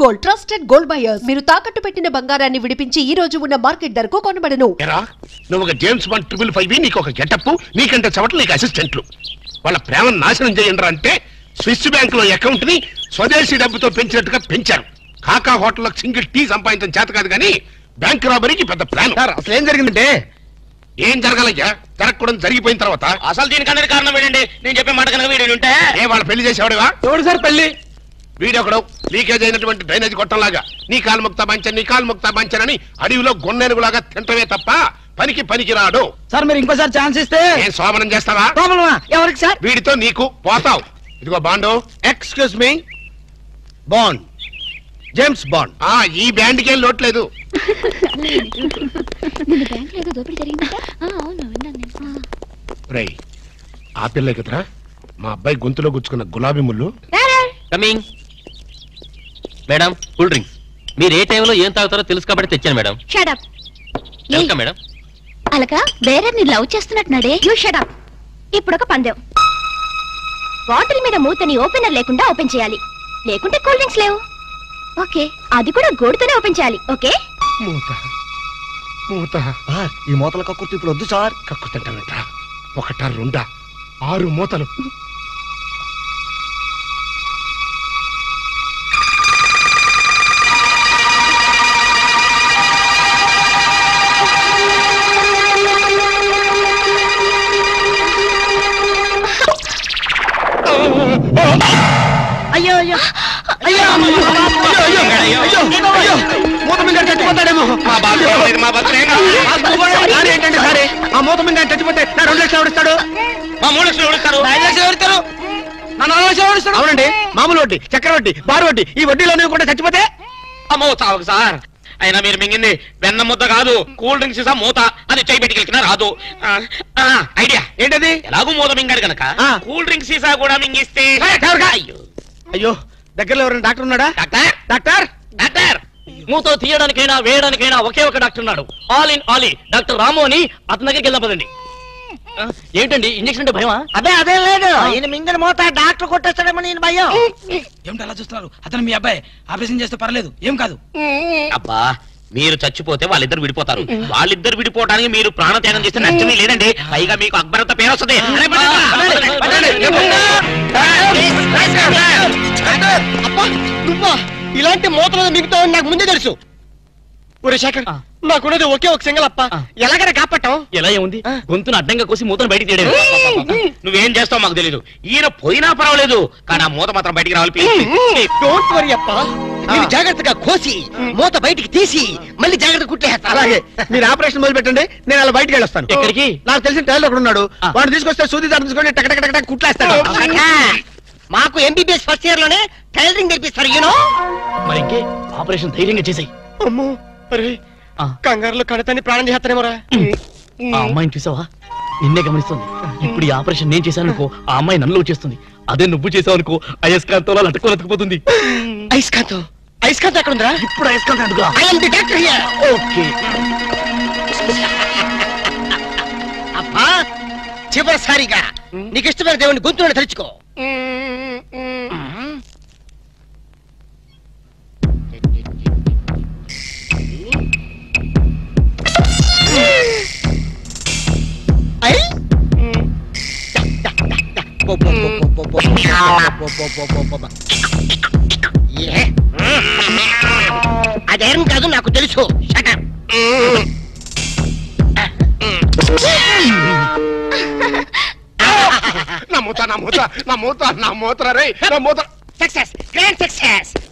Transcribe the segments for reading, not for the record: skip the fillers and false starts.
Gold, trusted gold buyers. మీరు తాకట్టు పెట్టిన బంగారాన్ని విడిపించి ఈ రోజు ఉన్న మార్కెట్ ధరకు కొనబడను. నువ్వు ఒక జేమ్స్ బాండ్ 555, నీకు ఒక గెటప్, నీకంటే చవట్లు, నీకు అసిస్టెంట్లు. వాళ్ళ ప్రేమను నాశనం చేయండి అంటే స్విస్ బ్యాంక్ లో అకౌంట్ ని స్వదేశీ డబ్బుతో పెంచినట్టుగా పెంచారు. కాకా హోటల్లో సింగిల్ టీ సంపాదించడం చేత కాదు కానీ బ్యాంక్ రాబరీకి పెద్ద ప్లాన్. అసలు ఏం జరిగిందంటే ఏం జరగాలయ్యా? జరగకూడదు జరిగిపోయిన తర్వాత అసలు దీనికన్నా కారణం ఏంటండి? నేను చెప్పే మాట కనుక వీడు ఉంటే వాళ్ళ పెళ్లి చేసేవాడుగా. ఎవడు సార్ పెళ్లి? వీడొకడు లీకేజ్ అయినటువంటి డ్రైనేజ్ గొట్టంలాగా నీ కాలు ముక్తా బంచన్, నీ కాలు ముక్తా బంచన్ అని అడవిలో గొన్నెనుగులాగా తింటమే తప్ప పనికి రాడు. సార్ మీరు ఇంకోసారి ఛాన్స్ ఇస్తే ఏం శోభనం చేస్తావా? ఎవరికి సార్? వీడితో నీకు పోతావు. ఇదిగో bond. Excuse me, bond, James bond. ఈ బ్యాండ్ కి లోట్లేదు. ఆ పిల్ల కదరా మా అబ్బాయి గొంతులో గుచ్చుకున్న గులాబీ ముళ్ళు. Coming madam, cool drinks. మీరు ఏ టైంలో ఏం తాగుతారో తెలుసు కాబట్టి తెచ్చాను మేడం. షటప్. Welcome madam. అలక వేరే ని లవ్ చేస్తున్నట్టున్నాడే. You shut up. ఇప్పుడు ఒక పందెం. బాటిల్ మీద మూతని ఓపెనర్ లేకుండా ఓపెన్ చేయాలి, లేకుంటే కూల్ డ్రింక్స్ లేవు. ఓకే, అది కూడా గోడుతోనే ఓపెన్ చేయాలి. ఓకే? ఈ మూతల కక్కుర్తి ఇప్పుడు వద్దు సార్. కక్కుతంటానంట. ఒకటా రెండా 6 మూతలు. అయ్యో అయ్యో అయ్యో మూత మీద చచ్చిపోతాడేమో. ఏంటంటే సరే ఆ మూత మీద చచ్చిపోతే 2 లక్షలు ఎవరిస్తాడు? 3 లక్షలు ఎవరిస్తారు? 5 లక్షలు ఎవరిస్తారు? 4 లక్షలు ఎవరిస్తాడు? అవునండి, మామూలు వడ్డీ, చక్కెర వడ్డీ, బారు వడ్డీ, ఈ వడ్డీలోనే కూడా చచ్చిపోతే అమ్మో చావకు సార్. అయినా మీరు మింగింది వెన్న ముద్ద కాదు, కూల్ డ్రింక్స్ సీసా మూత. అది చేయి పెట్టుకెళ్ళినా రాదు. ఐడియా ఏంటది? ఎలాగూ మూత మింగాడు కనుక కూల్ డ్రింక్ సీసా కూడా మింగిస్తే. అయ్యో దగ్గరలో ఎవరైనా డాక్టర్ ఉన్నాడా? డాక్టర్ డాక్టర్ డాక్టర్ మూతో తీయడానికైనా వేయడానికైనా ఒకే ఒక డాక్టర్ ఉన్నాడు. ఆల్ ఇన్ ఆల్ డాక్టర్ రాము అని. అతని దగ్గరికి వెళ్దాం పదండి. ఏంటండి ఇంజక్షన్ అంటే భయమా? అదే లేదు, ఈయన మింగిన మూత డాక్టర్ కొట్టేస్తాడేమో నేను భయం. ఏమిటి అలా చూస్తున్నారు? అతను మీ అబ్బాయి, ఆపరేషన్ చేస్తే పర్లేదు, ఏం కాదు. అబ్బా, మీరు చచ్చిపోతే వాళ్ళిద్దరు విడిపోతారు. వాళ్ళిద్దరు విడిపోవడానికి మీరు ప్రాణత్యాగం చేస్తే నష్టమే లేదండి. పైగా మీకు అక్బరంత పేరు వస్తుంది. నువ్వా ఇలాంటి మూతలు మిగతావు నాకు ముందే తెలుసు. ఒరే శేఖర్, నాకున్నది ఒకే ఒక సింగల్ అప్ప, ఎలాగైనా కాపాటం. ఎలా ఏముంది? గొంతును అడ్డంగా కోసి మూతను బయటికి తీయలేదు. నువ్వేం చేస్తావు మాకు తెలీదు. ఈయన పోయినా పర్వాలేదు, కానీ ఆ మూత మాత్రం బయటికి రావాలి. డోంట్ వరీ అప్ప, నేను జాగ్రత్తగా కోసి మూత బయటికి తీసి మళ్ళీ జాగ్రత్త కుట్టేస్తా. అలాగే మీరు ఆపరేషన్ మొదలు పెట్టండి, నేను అలా బయటికి వెళ్ళొస్తాను. ఎక్కడికి? నాకు తెలిసిన టైలర్ ఒకడు ఉన్నాడు, వాడు తీసుకొస్తే సూది దారి తీసుకొని టక్ కుట్లేస్తాడు. మాకు ఎంబీబీఎస్ ఫస్ట్ ఇయర్ లోనే టైలరింగ్ నేర్పిస్తారు. యూనో మరి ఇంకే ఆపరేషన్ ధైర్యంగా చేసాయి. అమ్మో అరే, కంగారులో కడతాన్ని ప్రాణం చేస్తానేమోరా. ఆ అమ్మాయిని చూసావా? నిన్నే గమనిస్తుంది. ఇప్పుడు ఈ ఆపరేషన్ నేను చేశాను అనుకో, ఆ అమ్మాయి నన్ను వచ్చేస్తుంది. అదే నువ్వు చేసావు అనుకో, అయస్కాంతంలో లట్టుకోలేకపోతుంది. అయస్కాంతం? అయస్కాంతం ఎక్కడ ఉందా? ఇప్పుడు అయస్కాంతం అడుగురా. ఓకే. అబ్బా, చివరిసారిగా నీకు ఇష్టమైన దేవుని గొంతులను తలుచుకో. అదేం కాదు, నాకు తెలుసు.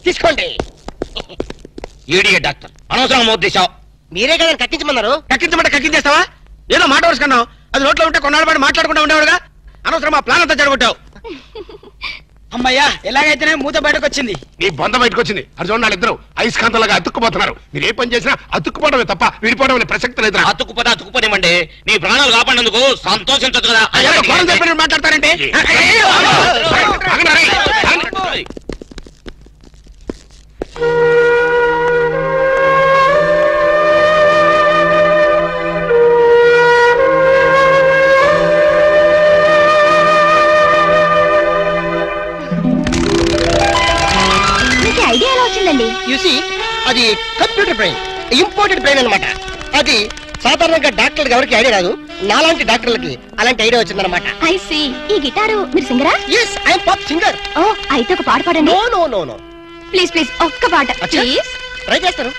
తీసుకోండి. ఈడియట్ డాక్టర్, అనవసరంగా మూత తీసావు. మీరే కదా కక్కించమన్నారు. కక్కించమంటే కక్కించేస్తావా? ఏదో మాట వరుసుకున్నావు, అది నోట్లో ఉంటే కొన్నాళ్ళ పాటు మాట్లాడుకుంటూ ఉండేవాడుగా. అనవసరం మా ప్లాన్ అంతా జరగొట్టావు. అమ్మయ్యా, ఎలాగైతేనే మూత బయటకు వచ్చింది. నీ బొంద బయటకు వచ్చింది. అది చూడండి, వాళ్ళిద్దరు అయస్కాంతంలాగా అతుక్కుపోతున్నారు. మీరు ఏ పని చేసినా అతుక్కుపోవడమే తప్ప విడిపోవడం అనే ప్రసక్తి లేదు. అతుక్కుపోనివ్వండి. నీ ప్రాణాలు కాపాడినందుకు సంతోషించదు కదా. మాట్లాడతారంటే చెప్పాలండి? యూసి అది కంప్యూటర్ బ్రెయిన్, ఇంపోర్టెడ్ బ్రెయిన్ అన్నమాట. అది సాధారణంగా డాక్టర్లకు ఎవరికి ఐడియా రాదు, నాలాంటి డాక్టర్లకి అలాంటి ఐడియా వచ్చిందన్నమాట. I see. ఈ గిటారు మీరు సింగరా? Yes, I'm pop singer. Oh, అయితే ఒక పాట పాడండి. No no no no, please please ఒక్క పాట ప్లీజ్. ట్రై చేస్తాను.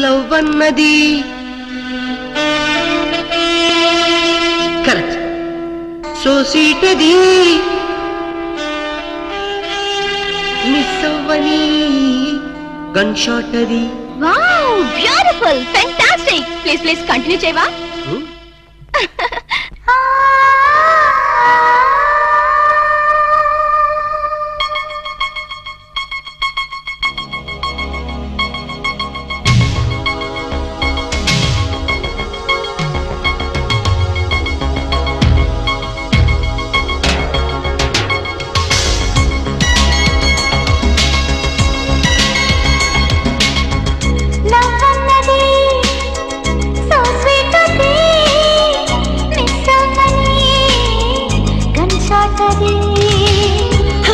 లవ్ అన్నది కరెక్ట్, సో స్వీట్ అది మిస్ అవ్వని గన్ షాట్ అది. Wow, beautiful, fantastic. Please please continue చేయవా?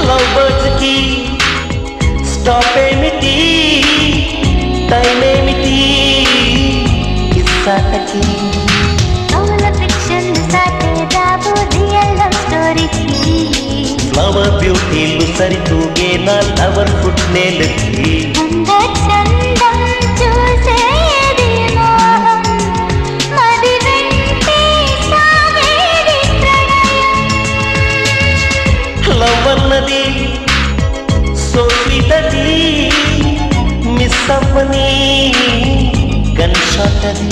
లవ్ బర్డ్స్ కి స్టాప్ ఏమిటి, టైం ఏమిటి, కిస్సాటకి ఫ్లవర్ బ్యూటీలు సరితూగే నా లవర్ ఫుట్ నేలకి. లవ్ అన్నది సో స్వీట్ అది మిస్ అవ్వని గన్ షాట్ అది.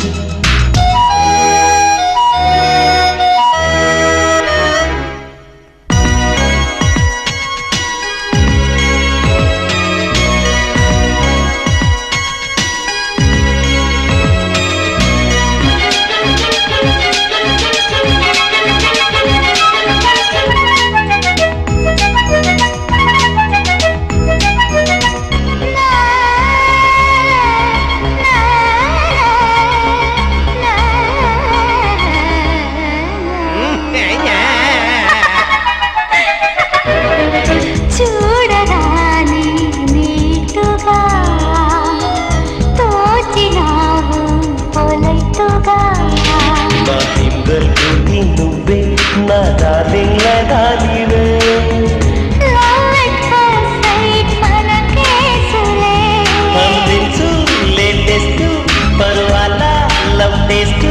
నువ్వే నా డార్లింగ్ లగాలివే. అందించు లేటెస్ట్ పర్వాలా లవ్ టేస్ట్.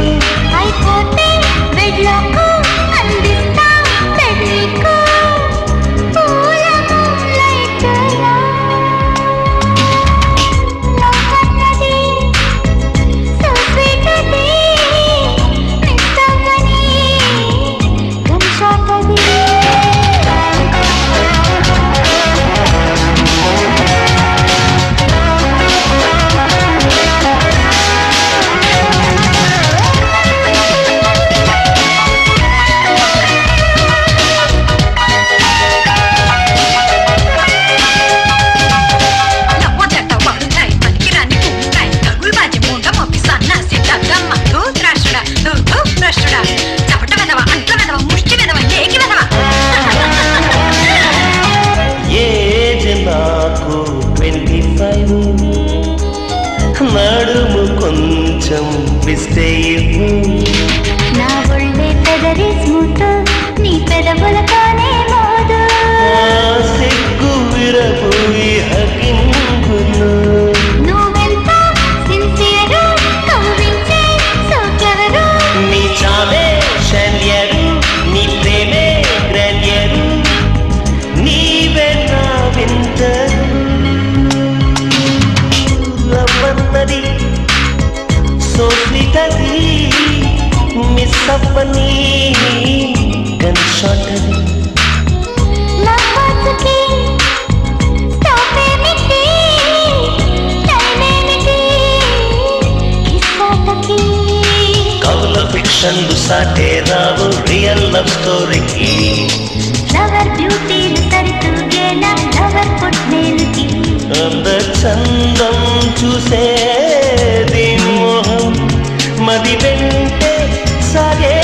అయిపోతే బెడ్లకు అందిస్తా పెళ్ళికు పూల లైట్లా. లవ్ అన్నది సో స్వీట్ అది మిస్ అవ్వని గన్ షాట్ అది. ఏజ్ నాకు 25, నడుము కొంచెం పిస్తే ఇవ్వు. నా ఒళ్ళే పెదరి స్మూత్, నీ పెదవులతోనే మోదు. సిగ్గు విరపోయి హకింగులు. నువ్వెంత సిన్సియరు, కవ్వించే సోకెవరు. నీ చావే శల్యరు, నీ ప్రేమే గ్రాండ్యరు, నీవే నా వింటరు. లవ్ అన్నది సో స్వీట్ అది మిస్ అవ్వని గన్ షాట్ అది. లవ్ బర్డ్స్కి స్టాప్ ఏమిటి, టైం ఏమిటి, కిస్సాటకి. కవుల ఫిక్షన్లు సాటే రావు రియల్ లవ్ స్టోరీకి. ఫ్లవర్ బ్యూటీలు సరితూగేలా ఫ్లవర్ ఫుట్ నేలుకి. అంద చందం చూసేది మోహం, మది వెంటే సాగే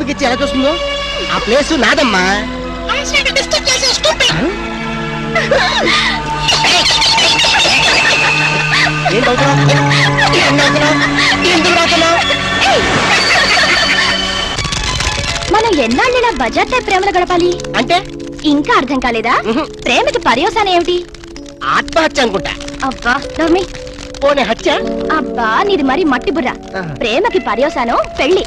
ఓపిక ఇచ్చి ఎలా చూస్తుందో. ఆ ప్లేస్ నాదమ్మా. ఏం నవ్వుతున్నావ్? ఎందుకు నవ్వుతున్నావ్? మనం ఎన్నాళ్ళిలా బజార్ టైప్ ప్రేమలు గడపాలి అంటే ఇంకా అర్థం కాలేదా? ప్రేమకి పర్యవసానం ఏమిటి? ఆత్మహత్య అనుకుంటా. అబ్బా నవ్మి. పోనీ హత్య? అబ్బా నీది మరి మట్టి బుర్ర. ప్రేమకి పర్యవసానం పెళ్లి.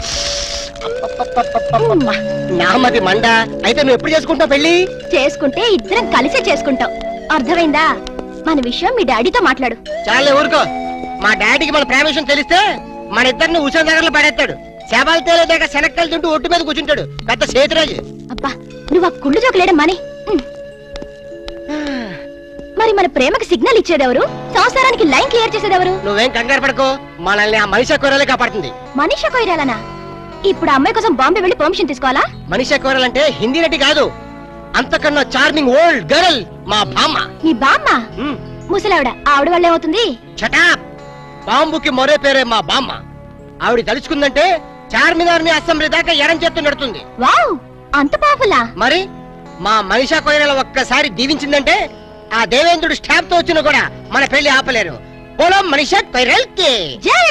నామది మండ. అయితే నువ్వు ఎప్పుడు చేసుకుంటావు పెళ్లి? చేసుకుంటే ఇద్దరం కలిసే చేసుకుంటాం. అర్థమైందా? మన విషయం మీ డాడీతో మాట్లాడు. చాలే ఊరుకో. మా డాడీకి మన ప్రేమ విషయం తెలిస్తే మన ఇద్దరిని ఉషా నగర్లో పడేస్తాడు. శవాలు తేలేదాకా శనక్కలు తింటూ ఒట్టు మీద కూర్చుంటాడు. పెద్ద సేతురాజు. అబ్బా నువ్వు ఆ కుళ్ళు జోకులేడం మాని. మరి మన ప్రేమకి సిగ్నల్ ఇచ్చేదెవరు? సంసారానికి లైన్ క్లియర్ చేసేదెవరు? నువ్వేం కంగారు పడకో. మనల్ని ఆ మనిషి కూరలే కాపాడుతుంది. మనీషా కొయిరాలనా? ఇప్పుడు అమ్మాయి కోసం బాంబే వెళ్ళి పర్మిషన్ తీసుకోవాలా? మనిషి కూరలంటే హిందీ నటి కాదు, అంతకన్నా చార్మింగ్ ఓల్డ్ గర్ల్ మా బామ్మ. నీ బామ్మ? ముసలావిడ. ఆవిడ వల్ల ఏమవుతుంది? చటాప్. బాంబుకి మరో పేరే మా బామ్మ. ఆవిడ తలుచుకుందంటే చార్మినార్ ని అసెంబ్లీ దాకా ఎడం చేత్తు నడుతుంది. వావ్ అంత పాపులా? మరి మా మనిషా కొయిరాల ఒక్కసారి దీవించిందంటే ఆ దేవేంద్రుడు స్టాప్ తో వచ్చినా కూడా మన పెళ్లి ఆపలేరు. పొలం మనిషా కొయిరాల్కి జై.